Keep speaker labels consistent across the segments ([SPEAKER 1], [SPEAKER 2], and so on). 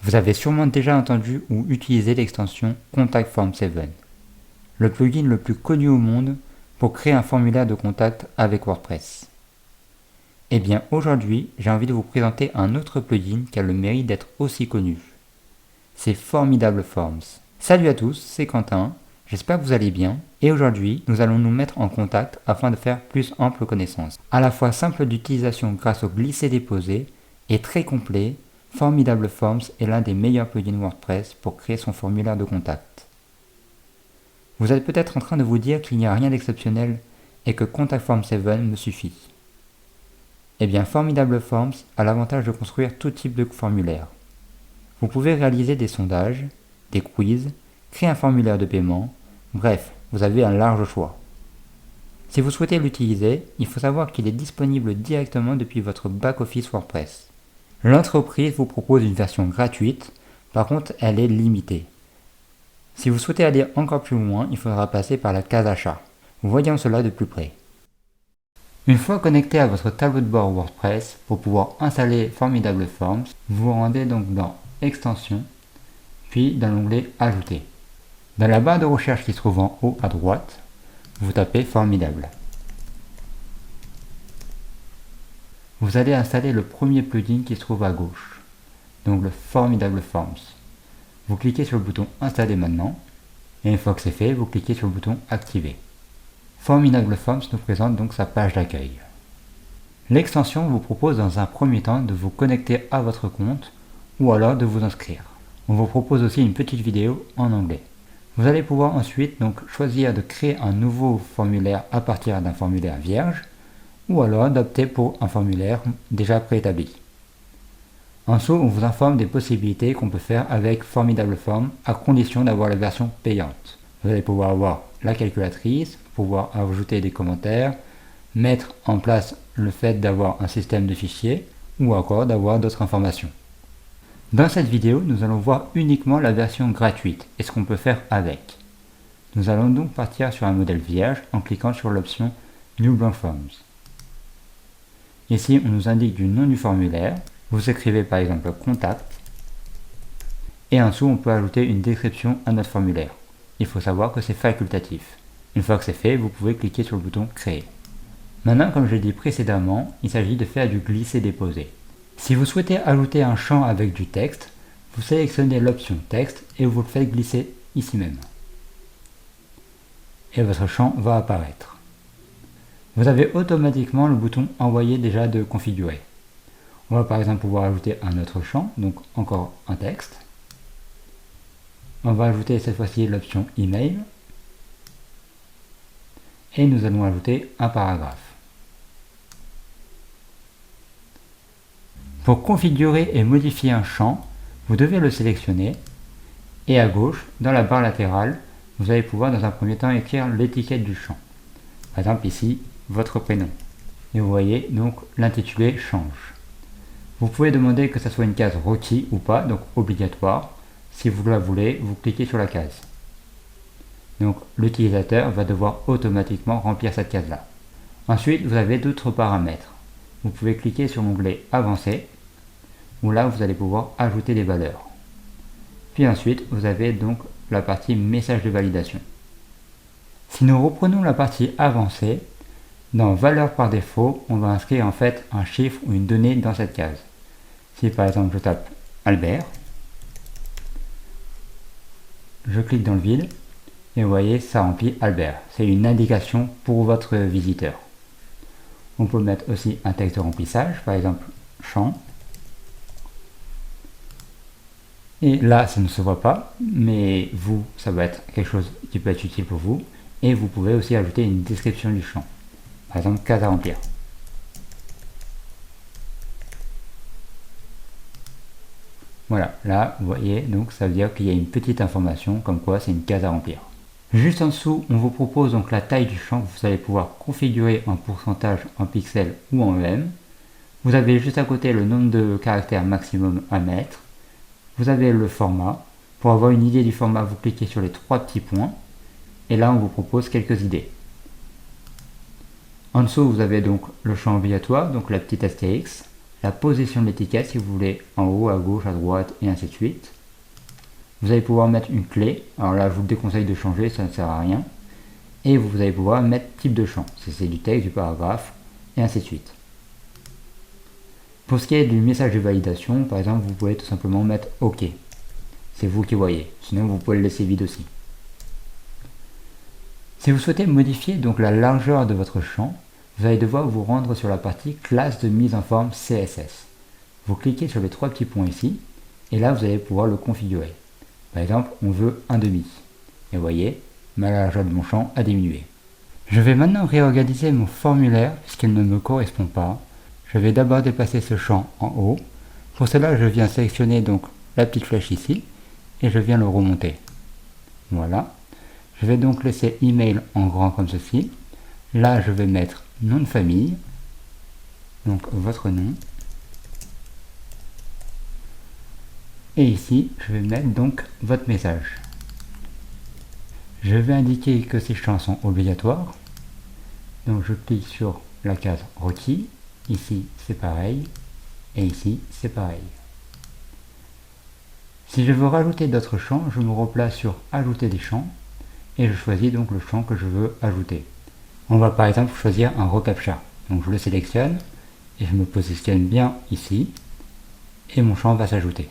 [SPEAKER 1] Vous avez sûrement déjà entendu ou utilisé l'extension Contact Form 7, le plugin le plus connu au monde pour créer un formulaire de contact avec WordPress. Eh bien aujourd'hui, j'ai envie de vous présenter un autre plugin qui a le mérite d'être aussi connu. C'est Formidable Forms. Salut à tous, c'est Quentin, j'espère que vous allez bien, et aujourd'hui, nous allons nous mettre en contact afin de faire plus ample connaissance. À la fois simple d'utilisation grâce au glisser-déposer et très complet, Formidable Forms est l'un des meilleurs plugins WordPress pour créer son formulaire de contact. Vous êtes peut-être en train de vous dire qu'il n'y a rien d'exceptionnel et que Contact Form 7 me suffit. Eh bien, Formidable Forms a l'avantage de construire tout type de formulaire. Vous pouvez réaliser des sondages, des quiz, créer un formulaire de paiement, bref, vous avez un large choix. Si vous souhaitez l'utiliser, il faut savoir qu'il est disponible directement depuis votre back-office WordPress. L'entreprise vous propose une version gratuite, par contre elle est limitée. Si vous souhaitez aller encore plus loin, il faudra passer par la case achat. Voyons cela de plus près. Une fois connecté à votre tableau de bord WordPress, pour pouvoir installer Formidable Forms, vous vous rendez donc dans Extensions, puis dans l'onglet Ajouter. Dans la barre de recherche qui se trouve en haut à droite, vous tapez Formidable. Vous allez installer le premier plugin qui se trouve à gauche, donc le Formidable Forms. Vous cliquez sur le bouton Installer maintenant, et une fois que c'est fait, vous cliquez sur le bouton Activer. Formidable Forms nous présente donc sa page d'accueil. L'extension vous propose dans un premier temps de vous connecter à votre compte ou alors de vous inscrire. On vous propose aussi une petite vidéo en anglais. Vous allez pouvoir ensuite donc choisir de créer un nouveau formulaire à partir d'un formulaire vierge ou alors d'opter pour un formulaire déjà préétabli. En dessous, on vous informe des possibilités qu'on peut faire avec Formidable Forms à condition d'avoir la version payante. Vous allez pouvoir avoir la calculatrice, pouvoir ajouter des commentaires, mettre en place le fait d'avoir un système de fichiers ou encore d'avoir d'autres informations. Dans cette vidéo, nous allons voir uniquement la version gratuite et ce qu'on peut faire avec. Nous allons donc partir sur un modèle vierge en cliquant sur l'option New Blank Forms. Ici, on nous indique du nom du formulaire. Vous écrivez par exemple contact et en dessous, on peut ajouter une description à notre formulaire. Il faut savoir que c'est facultatif. Une fois que c'est fait, vous pouvez cliquer sur le bouton Créer. Maintenant, comme je l'ai dit précédemment, il s'agit de faire du glisser-déposer. Si vous souhaitez ajouter un champ avec du texte, vous sélectionnez l'option texte et vous le faites glisser ici même. Et votre champ va apparaître. Vous avez automatiquement le bouton Envoyer déjà de configurer. On va par exemple pouvoir ajouter un autre champ, donc encore un texte. On va ajouter cette fois-ci l'option Email. Et nous allons ajouter un paragraphe. Pour configurer et modifier un champ, vous devez le sélectionner et à gauche, dans la barre latérale, vous allez pouvoir dans un premier temps écrire l'étiquette du champ. Par exemple ici, votre prénom. Et vous voyez donc l'intitulé change. Vous pouvez demander que ce soit une case requis ou pas, donc obligatoire. Si vous la voulez, vous cliquez sur la case. Donc l'utilisateur va devoir automatiquement remplir cette case-là. Ensuite, vous avez d'autres paramètres. Vous pouvez cliquer sur l'onglet Avancer, où là vous allez pouvoir ajouter des valeurs. Puis ensuite, vous avez donc la partie Message de validation. Si nous reprenons la partie Avancée, dans Valeurs par défaut, on va inscrire en fait un chiffre ou une donnée dans cette case. Si par exemple je tape Albert, je clique dans le vide, et vous voyez, ça remplit Albert. C'est une indication pour votre visiteur. On peut mettre aussi un texte de remplissage, par exemple champ. Et là, ça ne se voit pas, mais vous, ça va être quelque chose qui peut être utile pour vous. Et vous pouvez aussi ajouter une description du champ. Par exemple, case à remplir. Voilà, là, vous voyez, donc ça veut dire qu'il y a une petite information comme quoi c'est une case à remplir. Juste en dessous, on vous propose donc la taille du champ que vous allez pouvoir configurer en pourcentage, en pixels ou en EM. Vous avez juste à côté le nombre de caractères maximum à mettre. Vous avez le format. Pour avoir une idée du format, vous cliquez sur les trois petits points. Et là, on vous propose quelques idées. En dessous, vous avez donc le champ obligatoire, donc la petite astérix, la position de l'étiquette si vous voulez en haut, à gauche, à droite et ainsi de suite. Vous allez pouvoir mettre une clé, alors là je vous déconseille de changer, ça ne sert à rien. Et vous allez pouvoir mettre type de champ, si c'est du texte, du paragraphe et ainsi de suite. Pour ce qui est du message de validation, par exemple, vous pouvez tout simplement mettre OK. C'est vous qui voyez, sinon vous pouvez le laisser vide aussi. Si vous souhaitez modifier donc la largeur de votre champ, vous allez devoir vous rendre sur la partie classe de mise en forme CSS. Vous cliquez sur les trois petits points ici, et là vous allez pouvoir le configurer. Par exemple, on veut 1,5. Et vous voyez, ma largeur de mon champ a diminué. Je vais maintenant réorganiser mon formulaire puisqu'il ne me correspond pas. Je vais d'abord déplacer ce champ en haut. Pour cela, je viens sélectionner donc la petite flèche ici et je viens le remonter. Voilà. Je vais donc laisser email en grand comme ceci. Là, je vais mettre nom de famille, donc votre nom. Et ici, je vais mettre donc votre message. Je vais indiquer que ces champs sont obligatoires. Donc je clique sur la case requis. Ici, c'est pareil. Et ici, c'est pareil. Si je veux rajouter d'autres champs, je me replace sur ajouter des champs. Et je choisis donc le champ que je veux ajouter. On va par exemple choisir un reCAPTCHA. Donc je le sélectionne et je me positionne bien ici. Et mon champ va s'ajouter.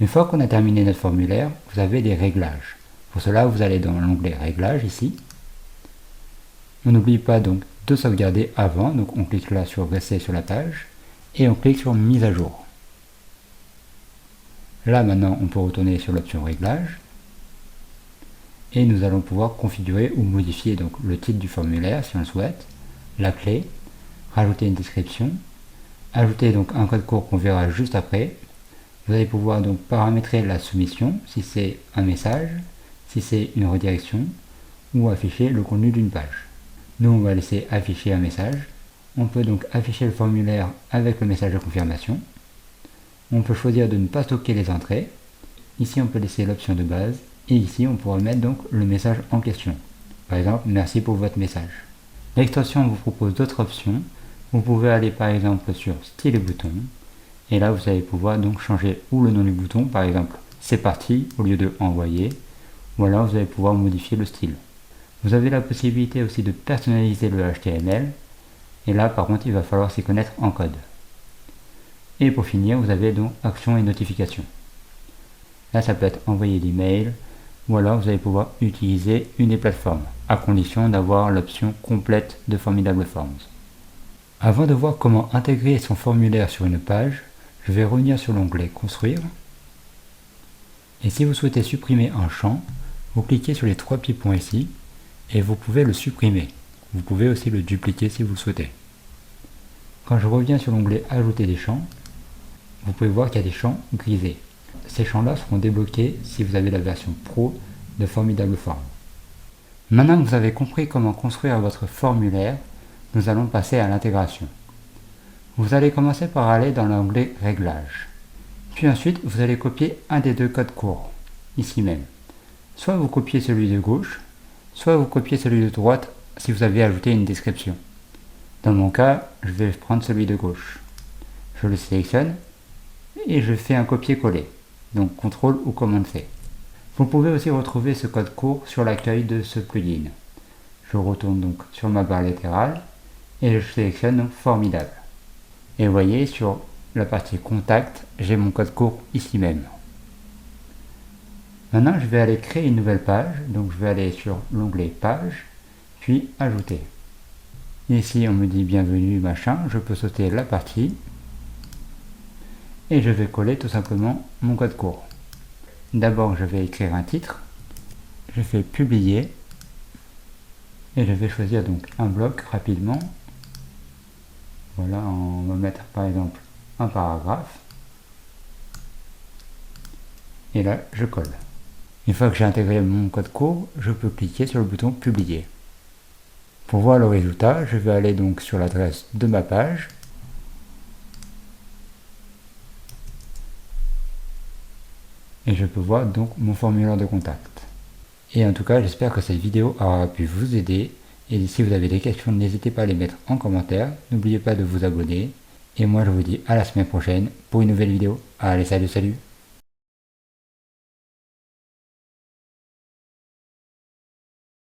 [SPEAKER 1] Une fois qu'on a terminé notre formulaire, vous avez des réglages. Pour cela, vous allez dans l'onglet Réglages ici. On n'oublie pas donc de sauvegarder avant, donc on clique là sur Rester sur la page et on clique sur Mise à jour. Là maintenant, on peut retourner sur l'option Réglages et nous allons pouvoir configurer ou modifier donc le titre du formulaire si on le souhaite, la clé, rajouter une description, ajouter donc un code court qu'on verra juste après. Vous allez pouvoir donc paramétrer la soumission si c'est un message, si c'est une redirection ou afficher le contenu d'une page. Nous on va laisser afficher un message. On peut donc afficher le formulaire avec le message de confirmation. On peut choisir de ne pas stocker les entrées. Ici on peut laisser l'option de base et ici on pourra mettre donc le message en question. Par exemple, merci pour votre message. L'extension vous propose d'autres options. Vous pouvez aller par exemple sur style et bouton. Et là, vous allez pouvoir donc changer ou le nom du bouton, par exemple, c'est parti, au lieu de envoyer, ou alors vous allez pouvoir modifier le style. Vous avez la possibilité aussi de personnaliser le HTML, et là, par contre, il va falloir s'y connaître en code. Et pour finir, vous avez donc actions et notifications. Là, ça peut être envoyer des mails, ou alors vous allez pouvoir utiliser une des plateformes, à condition d'avoir l'option complète de Formidable Forms. Avant de voir comment intégrer son formulaire sur une page, je vais revenir sur l'onglet Construire. Et si vous souhaitez supprimer un champ, vous cliquez sur les trois petits points ici et vous pouvez le supprimer. Vous pouvez aussi le dupliquer si vous le souhaitez. Quand je reviens sur l'onglet Ajouter des champs, vous pouvez voir qu'il y a des champs grisés. Ces champs-là seront débloqués si vous avez la version Pro de Formidable Forms. Maintenant que vous avez compris comment construire votre formulaire, nous allons passer à l'intégration. Vous allez commencer par aller dans l'onglet Réglages. Puis ensuite, vous allez copier un des deux codes courts, ici même. Soit vous copiez celui de gauche, soit vous copiez celui de droite si vous avez ajouté une description. Dans mon cas, je vais prendre celui de gauche. Je le sélectionne et je fais un copier-coller, donc CTRL ou Command-C. Vous pouvez aussi retrouver ce code court sur l'accueil de ce plugin. Je retourne donc sur ma barre latérale et je sélectionne donc Formidable. Et vous voyez, sur la partie Contact, j'ai mon code court ici même. Maintenant, je vais aller créer une nouvelle page. Donc, je vais aller sur l'onglet Page, puis Ajouter. Ici, on me dit Bienvenue, machin. Je peux sauter la partie. Et je vais coller tout simplement mon code court. D'abord, je vais écrire un titre. Je fais Publier. Et je vais choisir donc un bloc rapidement. Voilà, on va mettre par exemple un paragraphe. Et là, je colle. Une fois que j'ai intégré mon code court, je peux cliquer sur le bouton Publier. Pour voir le résultat, je vais aller donc sur l'adresse de ma page. Et je peux voir donc mon formulaire de contact. Et en tout cas, j'espère que cette vidéo aura pu vous aider. Et si vous avez des questions, n'hésitez pas à les mettre en commentaire. N'oubliez pas de vous abonner. Et moi je vous dis à la semaine prochaine pour une nouvelle vidéo. Allez, salut, salut!